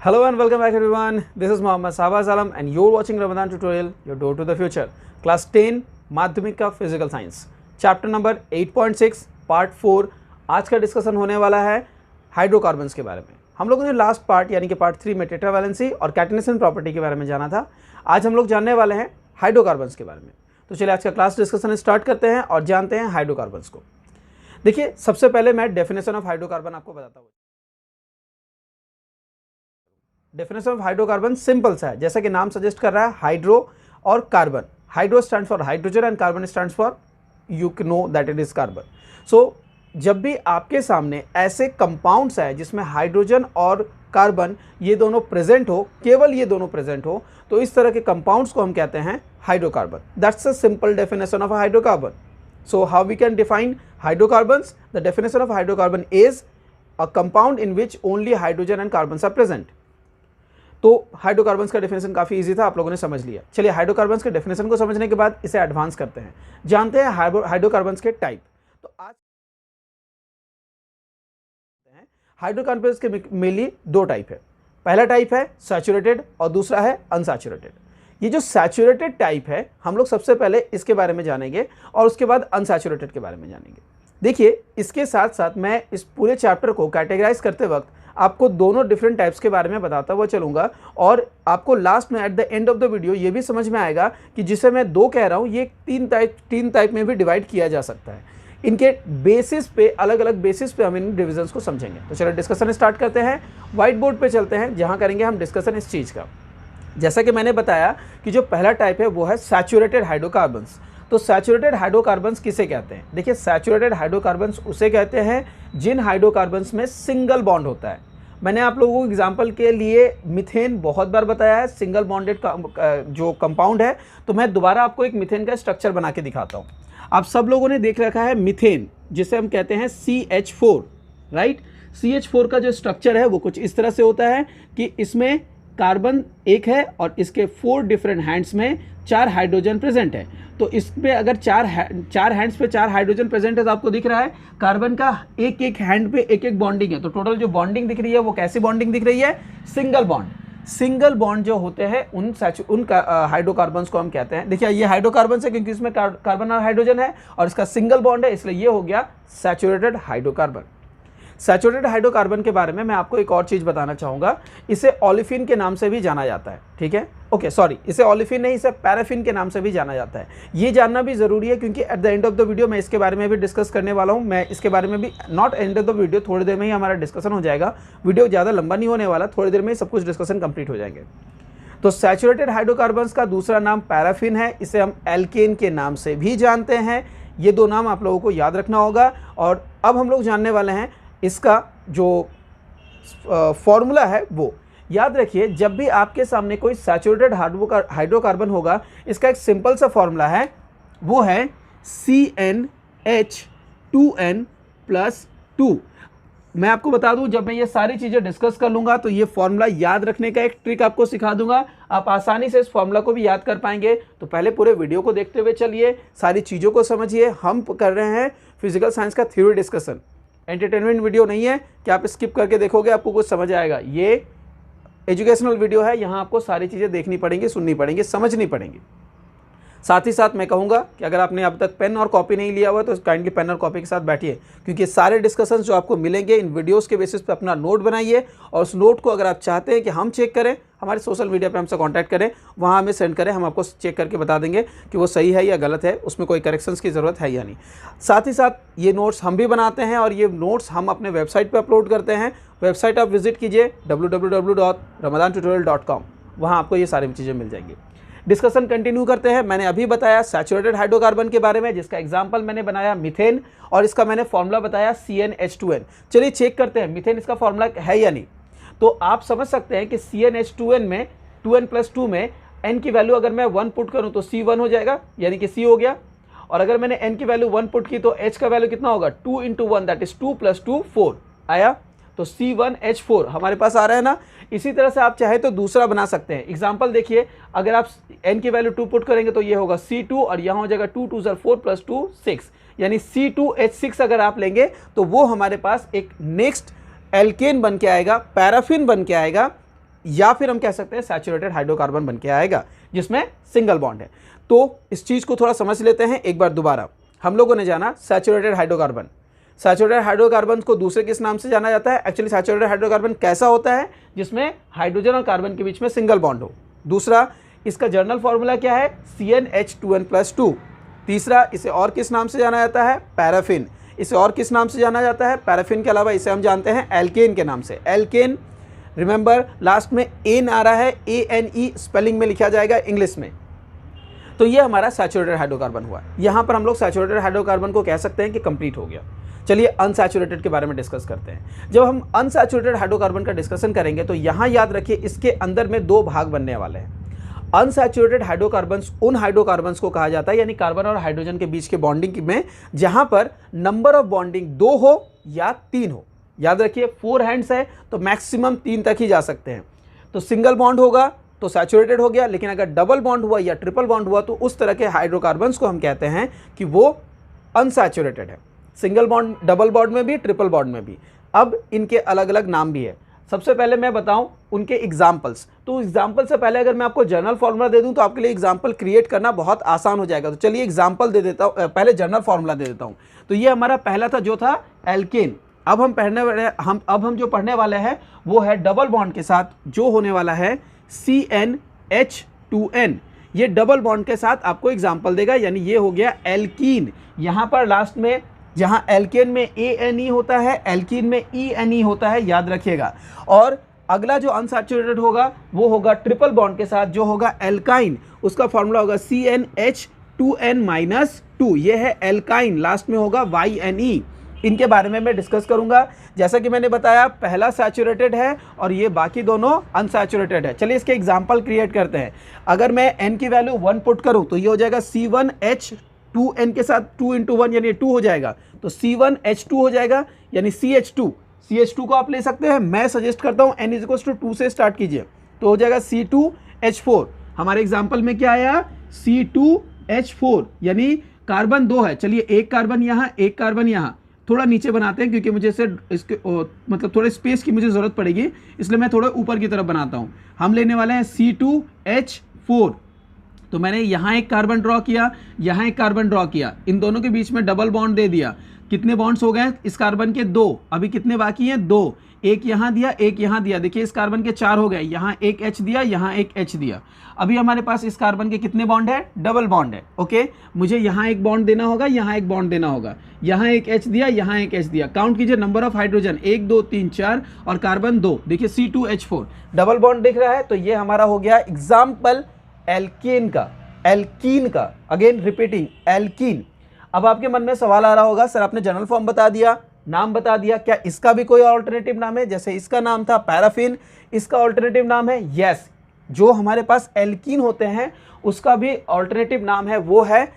Hello and welcome back everyone. This is Mohammad Sahbaz Alam and you're watching Ramadan tutorial, your door to the future. Class 10 माध्यमिक का physical science chapter number 8.6 part 4। आज का discussion होने वाला है hydrocarbons के बारे में। हम लोगों ने लास्ट पार्ट यानी कि पार्ट 3 में टेट्रावैलेंसी और कैटेनेशन प्रॉपर्टी के बारे में जाना था। आज हम लोग जानने वाले हैं हाइड्रोकार्बन्स के बारे में। तो चलिए आज का क्लास डिस्कशन स्टार्ट करते हैं और जानते हैं हाइड्रोकार्बन्स को। देखिए, सबसे पहले मैं डेफिनेशन ऑफ हाइड्रोकार्बन आपको बताता हूँ। डेफिनेशन ऑफ हाइड्रोकार्बन सिंपल सा है, जैसा कि नाम सजेस्ट कर रहा है, हाइड्रो और carbon. Hydro stands for hydrogen and carbon stands for you know that it is carbon. So जब भी आपके सामने ऐसे कंपाउंड्स है जिसमें हाइड्रोजन और कार्बन ये दोनों प्रेजेंट हो, केवल ये दोनों प्रेजेंट हो, तो इस तरह के कंपाउंड्स को हम कहते हैं hydrocarbon. That's a simple definition of a hydrocarbon. So how we can define hydrocarbons? The definition of hydrocarbon is a compound in which only hydrogen and carbon are present. तो हाइड्रोकार्बन्स का definition काफ़ी easy था, आप लोगों ने समझ लिया। चलिए हाइड्रोकार्बन्स के डेफिनेशन को समझने के बाद इसे एडवांस करते हैं, जानते हैं हाइड्रोकार्बन्स के टाइप। तो आज हाइड्रोकार्बन्स के मेनली दो टाइप है। पहला टाइप है सैचुरेटेड और दूसरा है अनसैचुरेटेड। ये जो सैचुरेटेड टाइप है हम लोग सबसे पहले इसके बारे में जानेंगे और उसके बाद अनसैचुरेटेड के बारे में जानेंगे। देखिए, इसके साथ साथ मैं इस पूरे चैप्टर को कैटेगराइज करते वक्त आपको दोनों डिफरेंट टाइप्स के बारे में बताता हुआ चलूंगा और आपको लास्ट में at the end of the video ये भी समझ में आएगा कि जिसे मैं दो कह रहा हूँ ये तीन टाइप में भी डिवाइड किया जा सकता है। इनके बेसिस पे, अलग अलग बेसिस पे हम इन डिविजन्स को समझेंगे। तो चलो डिस्कशन स्टार्ट करते हैं। व्हाइट बोर्ड पे चलते हैं जहाँ करेंगे हम डिस्कशन इस चीज़ का। जैसा कि मैंने बताया कि जो पहला टाइप है वो है सैचुरेटेड हाइड्रोकार्बन्स। तो सैचुरेटेड हाइड्रोकार्बन्स किसे कहते हैं? देखिए, सैचुरेटेड हाइड्रोकार्बन्स उसे कहते हैं जिन हाइड्रोकार्बन्स में सिंगल बॉन्ड होता है। मैंने आप लोगों को एग्जांपल के लिए मीथेन बहुत बार बताया है, सिंगल बॉन्डेड जो कंपाउंड है। तो मैं दोबारा आपको एक मीथेन का स्ट्रक्चर बना के दिखाता हूँ। आप सब लोगों ने देख रखा है मीथेन, जिसे हम कहते हैं CH4, राइट। CH4 का जो स्ट्रक्चर है वो कुछ इस तरह से होता है कि इसमें कार्बन एक है और इसके 4 डिफरेंट हैंड्स में 4 हाइड्रोजन प्रेजेंट है। तो इसमें अगर चार हैंड्स पे 4 हाइड्रोजन प्रेजेंट है तो आपको दिख रहा है कार्बन का एक एक हैंड पे एक एक बॉन्डिंग है। तो टोटल जो बॉन्डिंग दिख रही है वो कैसी बॉन्डिंग दिख रही है? Single bond. सिंगल बॉन्ड जो होते हैं उन हाइड्रोकार्बन्स को हम कहते हैं। देखिए, ये हाइड्रोकार्बन्स है क्योंकि इसमें कार्बन और हाइड्रोजन है और इसका सिंगल बॉन्ड है, इसलिए ये हो गया सैचुरेटेड हाइड्रोकार्बन। सैचुरेटेड हाइड्रोकार्बन के बारे में मैं आपको एक और चीज़ बताना चाहूँगा। इसे ओलेफिन के नाम से भी जाना जाता है, ठीक है? ओके, सॉरी, इसे ओलेफिन नहीं, इसे पैराफिन के नाम से भी जाना जाता है। ये जानना भी ज़रूरी है क्योंकि at the end of the video मैं इसके बारे में भी डिस्कस करने वाला हूँ। मैं इसके बारे में भी, not end of the video, थोड़ी देर में ही हमारा डिस्कशन हो जाएगा। वीडियो ज़्यादा लंबा नहीं होने वाला, थोड़ी देर में ही सब कुछ डिस्कशन कंप्लीट हो जाएंगे। तो सैचुरेटेड हाइड्रोकार्बन्स का दूसरा नाम पैराफिन है। इसे हम एल्केन के नाम से भी जानते हैं। ये दो नाम आप लोगों को याद रखना होगा। और अब हम लोग जानने वाले हैं इसका जो फॉर्मूला है वो। याद रखिए, जब भी आपके सामने कोई सैचुरेटेड हाइड्रोकार्बन होगा, इसका एक सिंपल सा फॉर्मूला है, वो है CnH2n+2। मैं आपको बता दूं, जब मैं ये सारी चीज़ें डिस्कस कर लूँगा तो ये फॉर्मूला याद रखने का एक ट्रिक आपको सिखा दूंगा। आप आसानी से इस फॉर्मूला को भी याद कर पाएंगे। तो पहले पूरे वीडियो को देखते हुए चलिए, सारी चीज़ों को समझिए। हम कर रहे हैं फिजिकल साइंस का थ्योरी डिस्कशन, एंटरटेनमेंट वीडियो नहीं है कि आप स्किप करके देखोगे आपको कुछ समझ आएगा। ये एजुकेशनल वीडियो है, यहाँ आपको सारी चीज़ें देखनी पड़ेंगी, सुननी पड़ेंगी, समझनी पड़ेंगी। साथ ही साथ मैं कहूँगा कि अगर आपने अब तक पेन और कॉपी नहीं लिया हुआ तो काइंडली पेन और कॉपी के साथ बैठिए, क्योंकि सारे डिस्कशंस जो आपको मिलेंगे इन वीडियोस के बेसिस पे अपना नोट बनाइए। और उस नोट को अगर आप चाहते हैं कि हम चेक करें, हमारे सोशल मीडिया पे हमसे कांटेक्ट करें, वहाँ हमें सेंड करें, हम आपको चेक करके बता देंगे कि वो सही है या गलत है, उसमें कोई करेक्शंस की ज़रूरत है या नहीं। साथ ही साथ ये नोट्स हम भी बनाते हैं और ये नोट्स हम अपने वेबसाइट पर अपलोड करते हैं। वेबसाइट आप विजिट कीजिए www.ramadantutorial.com, वहाँ आपको ये सारी चीज़ें मिल जाएंगी। डिस्कशन कंटिन्यू करते हैं। मैंने अभी बताया सैचुरेटेड हाइड्रोकार्बन के बारे में, जिसका एग्जांपल मैंने बनाया मीथेन और इसका मैंने फॉर्मूला बताया CnH2n। चलिए चेक करते हैं मीथेन इसका फॉर्मूला है या नहीं। तो आप समझ सकते हैं कि CnH2n में 2n+2 में n की वैल्यू अगर मैं 1 पुट करूं तो C1 हो जाएगा, यानी कि C हो गया। और अगर मैंने n की वैल्यू 1 पुट की तो h का वैल्यू कितना होगा? 2 × 1 दैट इज 2 + 2 4 आया। तो C1H4 हमारे पास आ रहा है ना। इसी तरह से आप चाहे तो दूसरा बना सकते हैं। एग्जांपल देखिए, अगर आप n की वैल्यू 2 पुट करेंगे तो ये होगा C2 और यहाँ हो जाएगा 2 × 2 = 4 + 2 6, यानी C2H6 अगर आप लेंगे तो वो हमारे पास एक नेक्स्ट एल्केन बन के आएगा, पैराफिन बन के आएगा। या फिर हम कह सकते हैं सैचुरेटेड हाइड्रोकार्बन बन के आएगा जिसमें सिंगल बॉन्ड है। तो इस चीज़ को थोड़ा समझ लेते हैं एक बार दोबारा। हम लोगों ने जाना सैचुरेटेड हाइड्रोकार्बन। सैचुरेटेड हाइड्रोकार्बन को दूसरे किस नाम से जाना जाता है? एक्चुअली सैचुरेटेड हाइड्रोकार्बन कैसा होता है? जिसमें हाइड्रोजन और कार्बन के बीच में सिंगल बॉन्ड हो। दूसरा, इसका जर्नल फॉर्मूला क्या है? CnH2n+2। तीसरा, इसे और किस नाम से जाना जाता है? पैराफिन। इसे और किस नाम से जाना जाता है? पैराफिन के अलावा इसे हम जानते हैं एल्केन के नाम से। एल्केन, रिमेंबर लास्ट में एन आ रहा है, ANE स्पेलिंग में लिखा जाएगा इंग्लिश में। तो ये हमारा सैचुरेटेड हाइड्रोकार्बन हुआ। यहाँ पर हम लोग सैचुरेटेड हाइड्रोकार्बन को कह सकते हैं कि कंप्लीट हो गया। चलिए अनसैचुरेटेड के बारे में डिस्कस करते हैं। जब हम अनसैचुरेटेड हाइड्रोकार्बन का डिस्कशन करेंगे तो यहाँ याद रखिए इसके अंदर में दो भाग बनने वाले हैं। अनसैचुरेटेड हाइड्रोकार्बन्स उन हाइड्रोकार्बन्स को कहा जाता है, यानी कार्बन और हाइड्रोजन के बीच के बॉन्डिंग में जहां पर नंबर ऑफ बॉन्डिंग 2 हो या 3 हो। याद रखिए 4 हैंड्स है तो मैक्सिमम 3 तक ही जा सकते हैं। तो सिंगल बॉन्ड होगा तो सैचुरेटेड हो गया, लेकिन अगर डबल बॉन्ड हुआ या ट्रिपल बॉन्ड हुआ तो उस तरह के हाइड्रोकार्बन्स को हम कहते हैं कि वो अनसैचुरेटेड है। सिंगल बॉन्ड, डबल बॉन्ड में भी, ट्रिपल बॉन्ड में भी। अब इनके अलग अलग नाम भी है। सबसे पहले मैं बताऊं उनके एग्जाम्पल्स। तो एग्जाम्पल से पहले अगर मैं आपको जनरल फॉर्मूला दे दूं तो आपके लिए एग्जाम्पल क्रिएट करना बहुत आसान हो जाएगा। तो चलिए एग्जाम्पल दे देता हूं, पहले जनरल फॉर्मूला दे देता हूं। तो ये हमारा पहला था जो था एल्केन। अब हम जो पढ़ने वाले हैं वो है डबल बॉन्ड के साथ जो होने वाला है CnH2n। ये डबल बॉन्ड के साथ आपको एग्जाम्पल देगा, यानी ये हो गया एल्कीन। यहाँ पर लास्ट में जहाँ एल्केन में ANE होता है, एल्कीन में ENE होता है, याद रखिएगा। और अगला जो अनसैचुरेटेड होगा वो होगा ट्रिपल बॉन्ड के साथ जो होगा एल्काइन। उसका फॉर्मूला होगा CnH2n-2। ये है एल्काइन, लास्ट में होगा YNE। इनके बारे में मैं डिस्कस करूंगा। जैसा कि मैंने बताया पहला सैचुरेटेड है और ये बाकी दोनों अनसैचुरेटेड है। चलिए इसके एग्जाम्पल क्रिएट करते हैं। अगर मैं n की वैल्यू 1 पुट करूं तो ये हो जाएगा C1H2n के साथ 2 × 1 यानी 2 हो जाएगा। तो C1H2 हो जाएगा यानी CH2 को आप ले सकते हैं। मैं सजेस्ट करता हूँ n = 2 से स्टार्ट कीजिए तो हो जाएगा C2H4। हमारे एग्जाम्पल में क्या आया? C2H4 यानी कार्बन 2 है। चलिए एक कार्बन यहाँ, एक कार्बन यहाँ। थोड़ा नीचे बनाते हैं क्योंकि मुझे इसके मतलब थोड़े स्पेस की मुझे ज़रूरत पड़ेगी, इसलिए मैं थोड़ा ऊपर की तरफ बनाता हूँ। हम लेने वाले हैं C2H4। तो मैंने यहाँ एक कार्बन ड्रॉ किया, यहाँ एक कार्बन ड्रॉ किया, इन दोनों के बीच में डबल बॉन्ड दे दिया। कितने बॉन्ड्स हो गए इस कार्बन के? 2। अभी कितने बाकी हैं? 2। एक यहाँ दिया, एक यहाँ दिया। देखिए इस कार्बन के 4 हो गए। यहाँ एक H दिया, यहाँ एक H दिया। अभी हमारे पास इस कार्बन के कितने बॉन्ड है? डबल बॉन्ड है। ओके, मुझे यहाँ एक बॉन्ड देना होगा, यहाँ एक बॉन्ड देना होगा। यहाँ एक H दिया, यहाँ एक H दिया। काउंट कीजिए नंबर ऑफ हाइड्रोजन 1 2 3 4 और कार्बन 2। देखिए C2H4 डबल बॉन्ड दिख रहा है। तो ये हमारा हो गया एग्जाम्पल एल्केन का, एल्कीन का। Again repeating, alkene. अब आपके मन में सवाल आ रहा होगा, सर आपने जनरल फॉर्म बता दिया, नाम बता दिया, क्या इसका भी कोई ऑल्टरनेटिव नाम है? जैसे इसका नाम था पैराफिन, इसका ऑल्टरनेटिव नाम है? यस, जो हमारे पास एल्कीन होते हैं उसका भी ऑल्टरनेटिव नाम है, वो है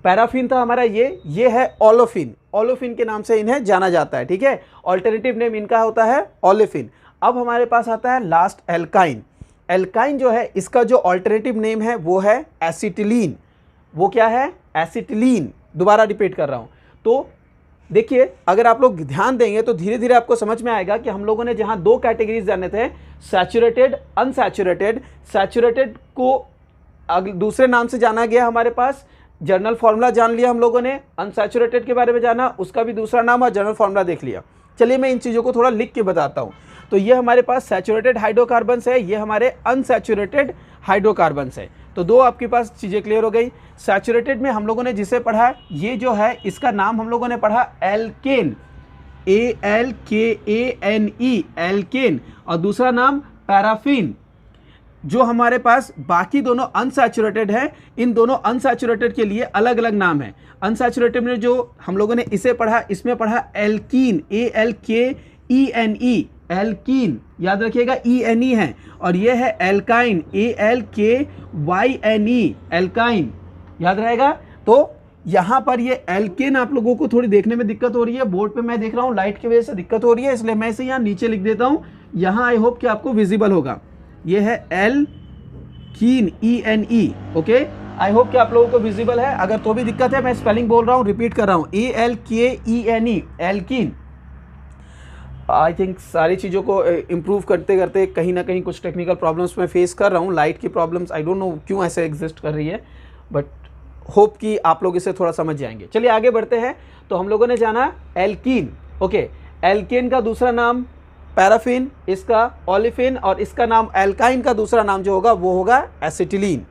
पैराफिन था हमारा। ये है ओलोफिन। ओलोफिन के नाम से इन्हें जाना जाता है। ठीक है, ऑल्टरनेटिव नेम इनका होता है ओलेफिन। अब हमारे पास आता है लास्ट एल्काइन। एल्काइन जो है इसका जो ऑल्टरनेटिव नेम है वो है एसिटिलीन। वो क्या है? एसिटिलीन। दोबारा रिपीट कर रहा हूं। तो देखिए अगर आप लोग ध्यान देंगे तो धीरे धीरे आपको समझ में आएगा कि हम लोगों ने जहां 2 कैटेगरीज जाने थे, सैचुरेटेड, अनसैचुरेटेड। सैचुरेटेड को दूसरे नाम से जाना गया, हमारे पास जर्नल फॉर्मूला जान लिया हम लोगों ने। अनसैचुरेटेड के बारे में जाना, उसका भी दूसरा नाम और जर्नल फॉर्मूला देख लिया। चलिए मैं इन चीज़ों को थोड़ा लिख के बताता हूँ। तो ये हमारे पास सैचुरेटेड हाइड्रोकार्बन्स है, ये हमारे अनसैचुरेटेड हाइड्रोकार्बन्स है। तो 2 आपके पास चीज़ें क्लियर हो गई। सैचुरेटेड में हम लोगों ने जिसे पढ़ा, ये जो है इसका नाम हम लोगों ने पढ़ा एल्केन, ALKANE, एल्केन। और दूसरा नाम पैराफिन। जो हमारे पास बाकी दोनों अनसैचुरेटेड है, इन दोनों अनसैचुरेटेड के लिए अलग अलग नाम है। अनसैचुरेटेड में जो हम लोगों ने इसे पढ़ा, इसमें पढ़ा एल्कीन, ALKENE, एल्कीन। याद रखिएगा ENE है। और ये है एल्काइन, ALKYNE, एल्काइन। याद रहेगा। तो यहाँ पर ये एल्केन आप लोगों को थोड़ी देखने में दिक्कत हो रही है, बोर्ड पे मैं देख रहा हूँ लाइट की वजह से दिक्कत हो रही है, इसलिए मैं इसे यहाँ नीचे लिख देता हूँ। यहाँ आई होप कि आपको विजिबल होगा। ये है alkene, ENE। Okay, I hope कि आप लोगों को विजिबल है। अगर तो भी दिक्कत है, मैं स्पेलिंग बोल रहा हूँ, रिपीट कर रहा हूँ, ALKENE, एल्कीन। आई थिंक सारी चीज़ों को इम्प्रूव करते करते कहीं ना कहीं कुछ टेक्निकल प्रॉब्लम्स मैं फेस कर रहा हूँ। लाइट की प्रॉब्लम्स आई डोंट नो क्यों ऐसे एग्जिस्ट कर रही है, बट होप कि आप लोग इसे थोड़ा समझ जाएंगे। चलिए आगे बढ़ते हैं। तो हम लोगों ने जाना एल्कीन। ओके, एल्केन का दूसरा नाम पैराफिन, इसका ओलिफिन, और इसका नाम एल्काइन का दूसरा नाम जो होगा वो होगा एसिटिलीन।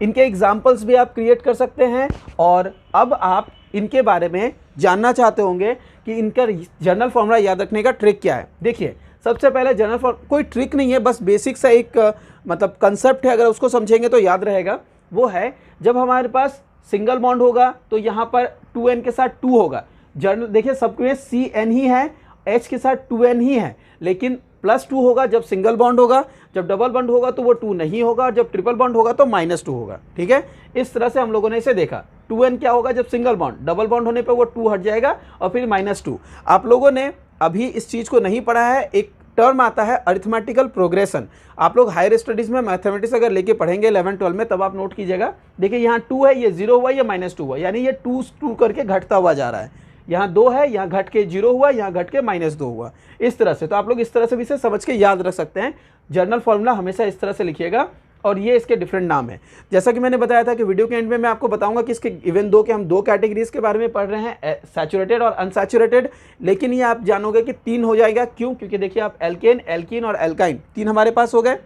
इनके एग्जाम्पल्स भी आप क्रिएट कर सकते हैं। और अब आप इनके बारे में जानना चाहते होंगे कि इनका जनरल फॉर्मूला याद रखने का ट्रिक क्या है। देखिए, सबसे पहले जनरल फॉर्मूला कोई ट्रिक नहीं है, बस बेसिक सा एक मतलब कंसेप्ट है, अगर उसको समझेंगे तो याद रहेगा। वो है जब हमारे पास सिंगल बॉन्ड होगा तो यहाँ पर 2n के साथ 2 होगा। जनरल देखिए सबके CN ही है, H के साथ 2n ही है, लेकिन +2 होगा जब सिंगल बॉन्ड होगा, जब डबल बॉन्ड होगा तो वो 2 नहीं होगा, और जब ट्रिपल बॉन्ड होगा तो -2 होगा। ठीक है, इस तरह से हम लोगों ने इसे देखा। 2n क्या होगा जब सिंगल बॉन्ड, डबल बॉन्ड होने पर वो 2 हट जाएगा और फिर -2। आप लोगों ने अभी इस चीज़ को नहीं पढ़ा है, एक टर्म आता है अरिथमेटिकल प्रोग्रेशन। आप लोग हायर स्टडीज़ में मैथमेटिक्स अगर लेके पढ़ेंगे 11-12 में, तब आप नोट कीजिएगा। देखिए यहाँ 2 है, ये 0 हुआ, ये -2 हुआ, यानी ये 2 करके घटता हुआ जा रहा है। यहाँ 2 है, यहाँ घट के 0 हुआ, यहाँ घट के -2 हुआ, इस तरह से। तो आप लोग इस तरह से भी इसे समझ के याद रख सकते हैं। जनरल फॉर्मूला हमेशा इस तरह से लिखिएगा, और ये इसके डिफरेंट नाम है। जैसा कि मैंने बताया था कि वीडियो के एंड में मैं आपको बताऊंगा कि इसके इवन दो के हम 2 कैटेगरीज के बारे में पढ़ रहे हैं, सैचुरेटेड और अनसैचुरेटेड, लेकिन ये आप जानोगे कि 3 हो जाएगा। क्यों? क्योंकि देखिए आप एल्केन, एल्कीन और एल्काइन 3 हमारे पास हो गए।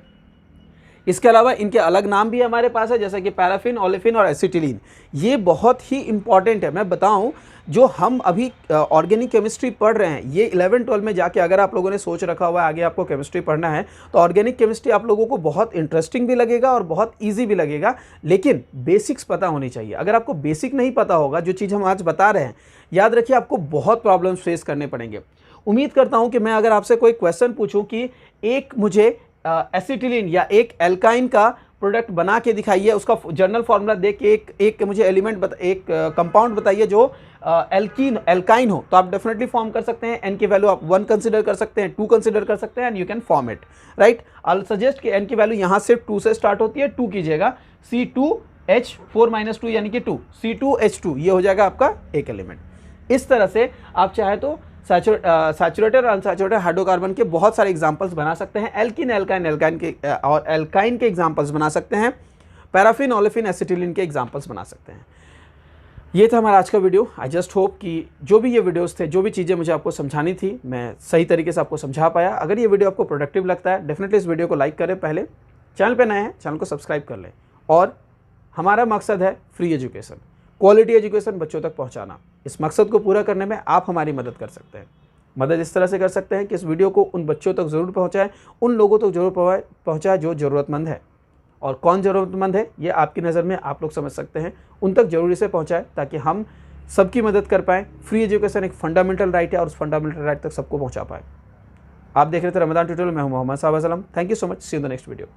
इसके अलावा इनके अलग नाम भी हमारे पास है, जैसा कि पैराफिन, ओलिफिन और एसिटिलीन। ये बहुत ही इंपॉर्टेंट है। मैं बताऊं, जो हम अभी ऑर्गेनिक केमिस्ट्री पढ़ रहे हैं, ये 11-12 में जाके अगर आप लोगों ने सोच रखा हुआ है आगे आपको केमिस्ट्री पढ़ना है, तो ऑर्गेनिक केमिस्ट्री आप लोगों को बहुत इंटरेस्टिंग भी लगेगा और बहुत ईजी भी लगेगा, लेकिन बेसिक्स पता होनी चाहिए। अगर आपको बेसिक नहीं पता होगा, जो चीज़ हम आज बता रहे हैं, याद रखिए आपको बहुत प्रॉब्लम्स फेस करने पड़ेंगे। उम्मीद करता हूँ कि मैं अगर आपसे कोई क्वेश्चन पूछूँ कि एक मुझे एसिटिलीन या एक एल्काइन का प्रोडक्ट बना के दिखाइए, उसका जनरल फार्मूला दे के एक मुझे एलिमेंट एक कंपाउंड बताइए जो एल्काइन हो, तो आप डेफिनेटली फॉर्म कर सकते हैं। एन की वैल्यू आप 1 कंसिडर कर सकते हैं, 2 कंसिडर कर सकते हैं, and you can form it, right. I suggest कि एन की वैल्यू यहाँ से 2 से स्टार्ट होती है, 2 कीजिएगा, C2H4 - 2 यानी कि 2, C2H2, ये हो जाएगा आपका एक एलिमेंट। इस तरह से आप चाहे तो सैचुरेटेड और अनसैचुरेटेड हाइड्रोकार्बन के बहुत सारे एग्जांपल्स बना सकते हैं। एल्कीन, एल्काइन के और एल्काइन के एग्जांपल्स बना सकते हैं। पैराफिन, ओलिफिन, एसिटिलीन के एग्जांपल्स बना सकते हैं। ये था हमारा आज का वीडियो। आई जस्ट होप कि जो भी ये वीडियोस थे, जो भी चीज़ें मुझे आपको समझानी थी, मैं सही तरीके से आपको समझा पाया। अगर ये वीडियो आपको प्रोडक्टिव लगता है, डेफिनेटली इस वीडियो को लाइक करें। पहले चैनल पे नए हैं, चैनल को सब्सक्राइब कर लें। और हमारा मकसद है फ्री एजुकेशन, क्वालिटी एजुकेशन बच्चों तक पहुंचाना। इस मकसद को पूरा करने में आप हमारी मदद कर सकते हैं। मदद इस तरह से कर सकते हैं कि इस वीडियो को उन बच्चों तक ज़रूर पहुंचाएं, उन लोगों तक जरूर पहुंचाएं जो ज़रूरतमंद है। और कौन ज़रूरतमंद है ये आपकी नज़र में आप लोग समझ सकते हैं, उन तक जरूरी से पहुंचाएं ताकि हम सबकी मदद कर पाएँ। फ्री एजुकेशन एक फंडामेंटल राइट है और उस फंडामेंटल राइट तक सबको पहुँचा पाए। आप देख रहे थे रमदान ट्यूटोरियल में हूं Mohammad Sahab Aslam. Thank you so much. See you in the next video.